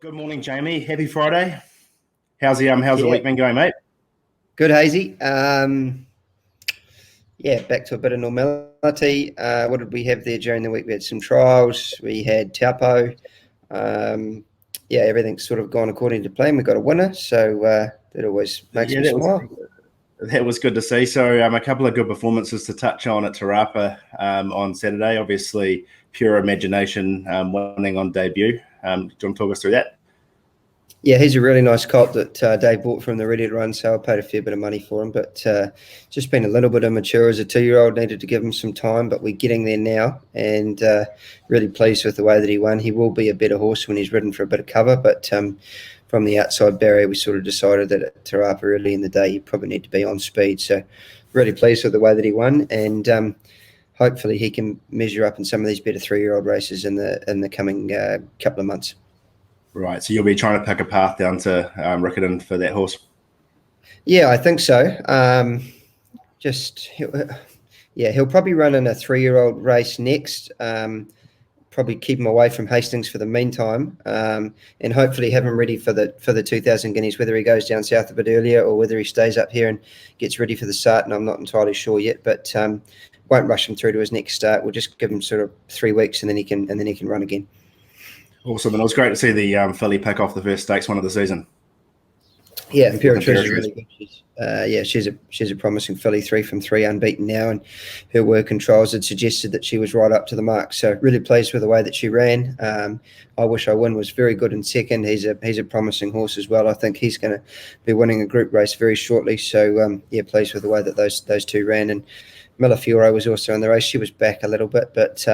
Good morning, Jamie. Happy Friday. How's the week been going, mate? Good, Hazy. Back to a bit of normality. What did we have there during the week? We had some trials. We had Taupo. Everything's sort of gone according to plan. We got a winner, so that always makes me smile. That was good to see. So a couple of good performances to touch on at Te Rapa on Saturday. Obviously, Pure Imagination winning on debut. Do you want to talk us through that? Yeah, he's a really nice colt that Dave bought from the Ready to Run, so I paid a fair bit of money for him, but just been a little bit immature as a 2-year-old, needed to give him some time, but we're getting there now, and really pleased with the way that he won. He will be a better horse when he's ridden for a bit of cover, but from the outside barrier, we sort of decided that at Te Rapa early in the day, you probably need to be on speed, so really pleased with the way that he won, and hopefully he can measure up in some of these better 3-year-old races in the coming couple of months. Right, so you'll be trying to pick a path down to Riccarton for that horse? Yeah, I think so. He'll probably run in a 3-year-old race next. Probably keep him away from Hastings for the meantime, and hopefully have him ready for the 2000 guineas, whether he goes down south a bit earlier or whether he stays up here and gets ready for the start, and I'm not entirely sure yet, but won't rush him through to his next start. We'll just give him sort of 3 weeks, and then he can run again. Awesome, and it was great to see the filly pick off the first stakes one of the season. Yeah, Imperial Treasure is really good. She's a promising filly, 3 from 3 unbeaten now, and her work and trials had suggested that she was right up to the mark. So really pleased with the way that she ran. I Wish I Win was very good in second. He's a promising horse as well. I think he's going to be winning a group race very shortly. So pleased with the way that those two ran. And Millefiore was also in the race. She was back a little bit, but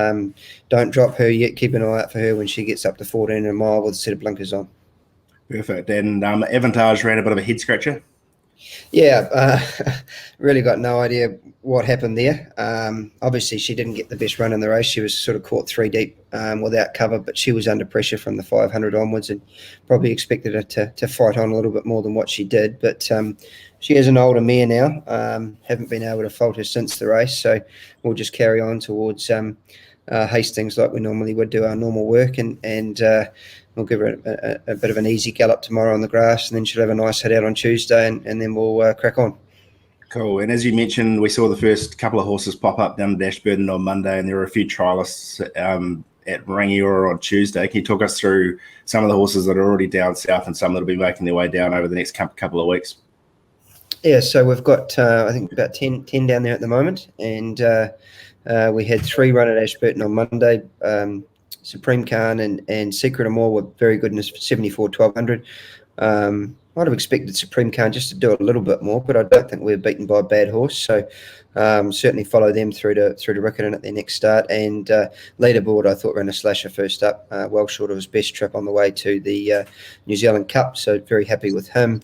don't drop her yet. Keep an eye out for her when she gets up to 14 in a mile with a set of blinkers on. Perfect. And Avantage ran a bit of a head scratcher. Yeah, really got no idea what happened there. Obviously, she didn't get the best run in the race. She was sort of caught 3 deep without cover, but she was under pressure from the 500 onwards and probably expected her to fight on a little bit more than what she did. But she is an older mare now. Haven't been able to fault her since the race, so we'll just carry on towards Hastings like we normally would, do our normal work, and we'll give her a bit of an easy gallop tomorrow on the grass, and then she'll have a nice head out on Tuesday, and then we'll crack on. Cool. And as you mentioned, we saw the first couple of horses pop up down the Ashburton on Monday, and there were a few trialists at Rangiora on Tuesday. Can you talk us through some of the horses that are already down south and some that will be making their way down over the next couple of weeks? Yeah, so we've got, I think, about 10 down there at the moment, and we had 3 run at Ashburton on Monday. Supreme Khan and Secret Amore were very good in this 74-1200. Might have expected Supreme Khan just to do a little bit more, but I don't think we were beaten by a bad horse. So certainly follow them through to Riccarton at their next start. And Leaderboard, I thought, ran a slasher first up, well short of his best trip on the way to the New Zealand Cup. So very happy with him.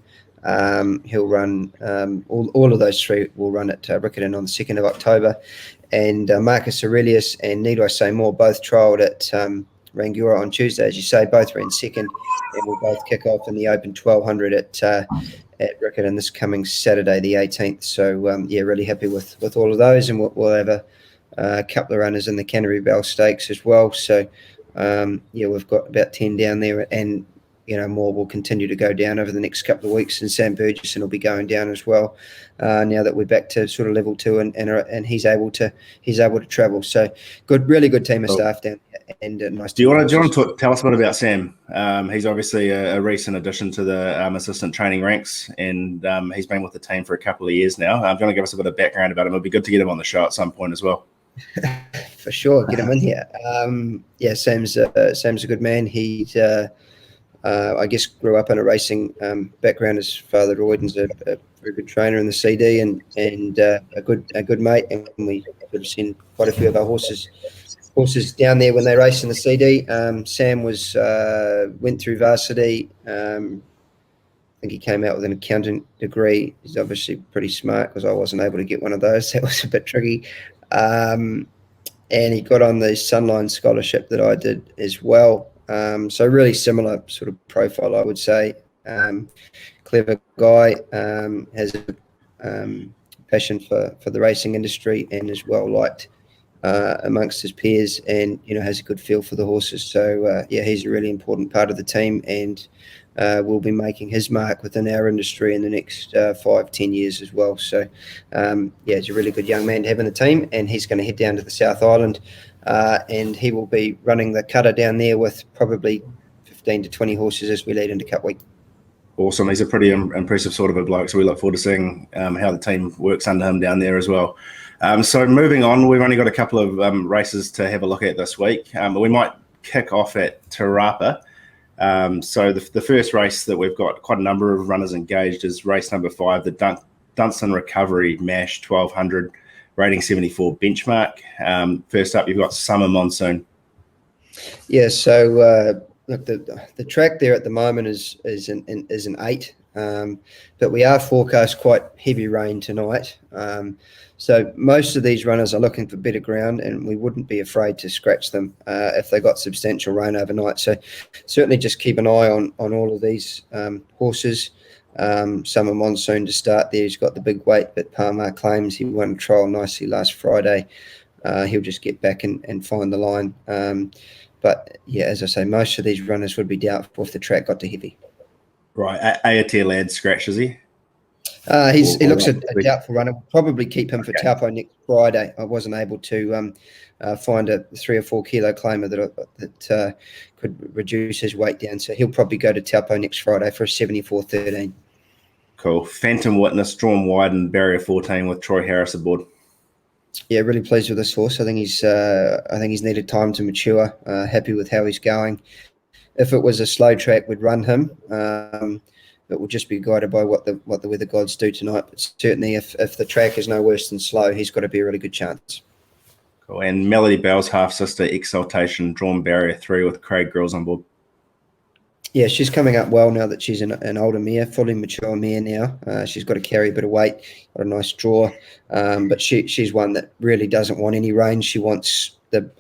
He'll run, all of those 3 will run at Riccarton on the 2nd of October. And Marcus Aurelius and Need I Say More both trialled at Rangiora on Tuesday. As you say, both ran second, and we'll both kick off in the Open 1200 at Riccarton this coming Saturday, the 18th. So, really happy with all of those, and we'll have a couple of runners in the Canterbury Bell Stakes as well. So, we've got about 10 down there, and more will continue to go down over the next couple of weeks, and Sam Burgesson will be going down as well. Now that we're back to sort of level 2, and he's able to travel. So really good team of staff down there, and nice. Do you want to tell us a bit about Sam? He's obviously a recent addition to the assistant training ranks, and he's been with the team for a couple of years now. Do you want to give us a bit of background about him? It'd be good to get him on the show at some point as well. For sure, get him in here. Sam's a good man. He's I guess grew up in a racing background. His father Royden's a very good trainer in the CD, and a good mate, and we have seen quite a few of our horses down there when they race in the CD. Sam went through varsity. I think he came out with an accounting degree. He's obviously pretty smart, because I wasn't able to get one of those. That was a bit tricky. And he got on the Sunline scholarship that I did as well. So really similar sort of profile, I would say. Clever guy, has a passion for the racing industry, and is well liked amongst his peers, and has a good feel for the horses. So yeah, he's a really important part of the team, and will be making his mark within our industry in the next 5-10 years as well. So yeah, he's a really good young man to have in the team, and he's going to head down to the South Island, and he will be running the cutter down there with probably 15 to 20 horses as we lead into Cup Week. Awesome. He's a pretty impressive sort of a bloke, so we look forward to seeing how the team works under him down there as well. So moving on, we've only got a couple of races to have a look at this week. We might kick off at Te Rapa. So the first race that we've got quite a number of runners engaged is race number 5, the Dunstan Recovery MASH 1200, rating 74 benchmark. First up, you've got Summer Monsoon. Yeah, so look, the track there at the moment is an 8, but we are forecast quite heavy rain tonight. So most of these runners are looking for better ground, and we wouldn't be afraid to scratch them if they got substantial rain overnight. So certainly just keep an eye on all of these horses. Summer Monsoon to start there. He's got the big weight, but Palmer claims he won a trial nicely last Friday. He'll just get back and find the line. But yeah, as I say, most of these runners would be doubtful if the track got too heavy. Right, Aotea Ladd scratch, is he? He looks a doubtful runner. We'll probably keep him for Taupo next Friday. I wasn't able to find a 3 or 4 kilo claimer that could reduce his weight down. So he'll probably go to Taupo next Friday for a 74.13. Cool. Phantom Witness drawn wide in barrier 14 with Troy Harris aboard. Yeah, really pleased with this horse. I think he's needed time to mature. Happy with how he's going. If it was a slow track, we'd run him. But we'll just be guided by what the weather gods do tonight. But certainly, if the track is no worse than slow, he's got to be a really good chance. Cool. And Melody Bell's half sister Exaltation drawn barrier 3 with Craig Grills on board. Yeah, she's coming up well now that she's an older mare, fully mature mare now. She's got to carry a bit of weight, got a nice draw, but she's one that really doesn't want any rain. She wants the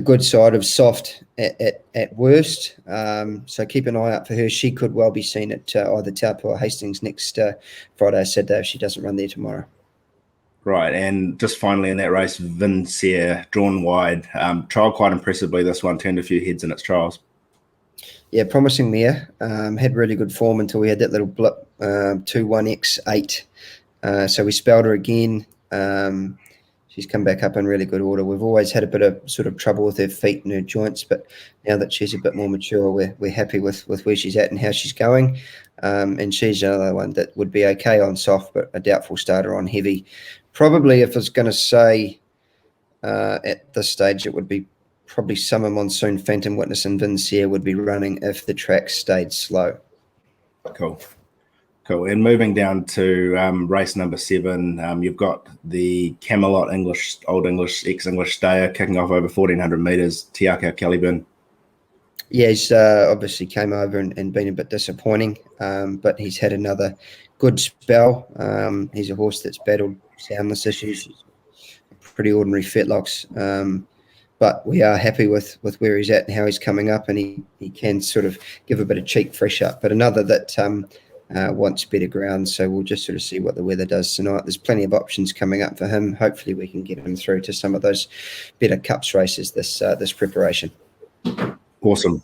good side of soft at worst. So keep an eye out for her. She could well be seen at either Taupo or Hastings next Friday or Saturday if she doesn't run there tomorrow. Right, and just finally in that race, Vincier drawn wide. Trial quite impressively. This one turned a few heads in its trials. Yeah, promising mare. Had really good form until we had that little blip, 2-1x8. So we spelled her again. She's come back up in really good order. We've always had a bit of sort of trouble with her feet and her joints, but now that she's a bit more mature, we're happy with where she's at and how she's going. And she's another one that would be okay on soft, but a doubtful starter on heavy. Probably, if I was going to say at this stage, it would be probably Summer Monsoon, Phantom Witness, and Vincier would be running if the track stayed slow. Cool. And moving down to race number 7, you've got the Camelot Old English, ex-English stayer kicking off over 1,400 metres, Te Akau Caliburn. Yeah, he's obviously came over and been a bit disappointing, but he's had another good spell. He's a horse that's battled soundness issues, pretty ordinary fetlocks. But we are happy with where he's at and how he's coming up, and he can sort of give a bit of cheek fresh up. But another that wants better ground, so we'll just sort of see what the weather does tonight. There's plenty of options coming up for him. Hopefully we can get him through to some of those better cups races this preparation. Awesome.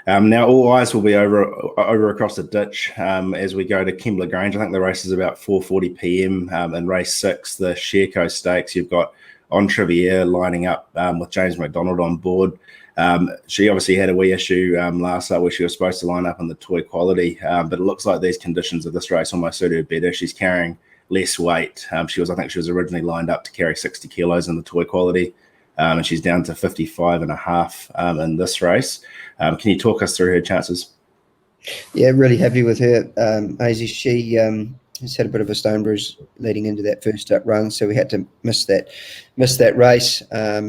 Now all eyes will be over across the ditch as we go to Kembla Grange. I think the race is about 4:40 p.m. In race 6, the Sherco Stakes. You've got On Trivier lining up with James McDonald on board. She obviously had a wee issue last night where she was supposed to line up in the toy quality, but it looks like these conditions of this race almost suit her better. She's carrying less weight. I think she was originally lined up to carry 60 kilos in the toy quality, and she's down to 55.5 in this race. Can you talk us through her chances? Yeah, really happy with her. Maisie, she has had a bit of a stone bruise leading into that first up run, so we had to miss that race.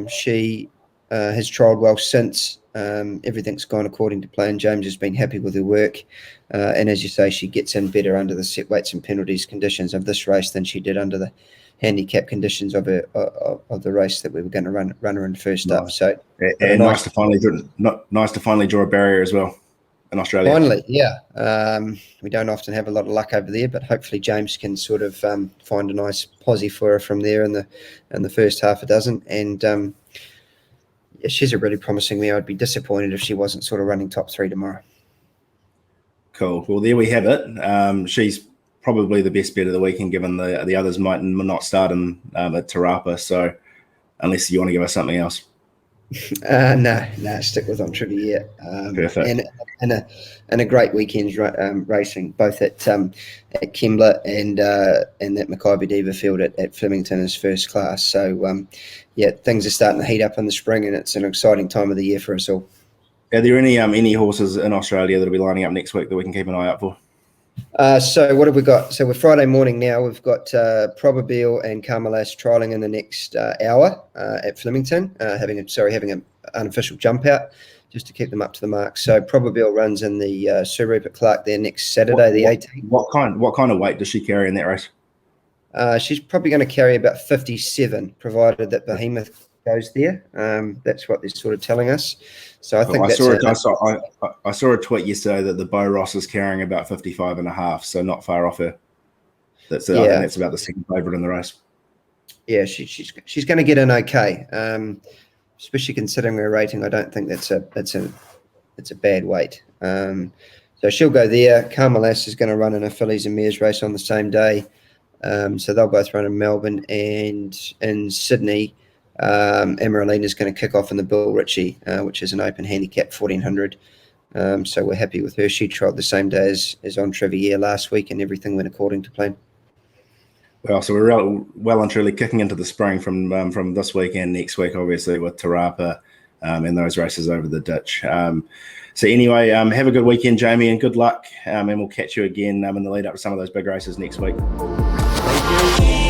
She has trialled well since. Everything's gone according to plan. James has been happy with her work, and as you say, she gets in better under the set weights and penalties conditions of this race than she did under the handicap conditions of the race that we were going to run her in first up. So and nice to finally draw a barrier as well. in Australia? Finally, yeah. We don't often have a lot of luck over there, but hopefully James can sort of find a nice posse for her from there in the first half a dozen. And yeah, she's a really promising mare. I'd be disappointed if she wasn't sort of running top 3 tomorrow. Cool. Well, there we have it. She's probably the best bet of the weekend, given the others might not start in at Te Rapa. So unless you want to give us something else. No, stick with On Trivia. Perfect. And a great weekend's racing, both at Kembla and that Mackay Diva field at Flemington is first class. So yeah, things are starting to heat up in the spring, and it's an exciting time of the year for us all. Are there any horses in Australia that'll be lining up next week that we can keep an eye out for? So what have we got? So we're Friday morning now. We've got Probabile and Carmelas trialling in the next hour at Flemington, having an unofficial jump out just to keep them up to the mark. So Probabile runs in the Sir Rupert Clarke there next Saturday, the 18th. What kind of weight does she carry in that race? She's probably going to carry about 57, provided that Behemoth goes there. That's what they're sort of telling us. So I think I saw a tweet yesterday that the Bo Ross is carrying about 55 and a half, so not far off her. I think that's about the second favourite in the race. Yeah, she's going to get in okay, especially considering her rating. I don't think that's a bad weight. So she'll go there. Carmelas is going to run in a fillies and mares race on the same day. So they'll both run in Melbourne, and in Sydney. Emeralina is going to kick off in the Bill Ritchie, which is an open handicap 1400. So we're happy with her. She trialled the same day as On Trivia last week, and everything went according to plan. Well, so we're well and truly kicking into the spring from this week and next week, obviously, with Te Rapa and those races over the ditch. So anyway, have a good weekend, Jamie, and good luck. And we'll catch you again in the lead up to some of those big races next week. Thank you.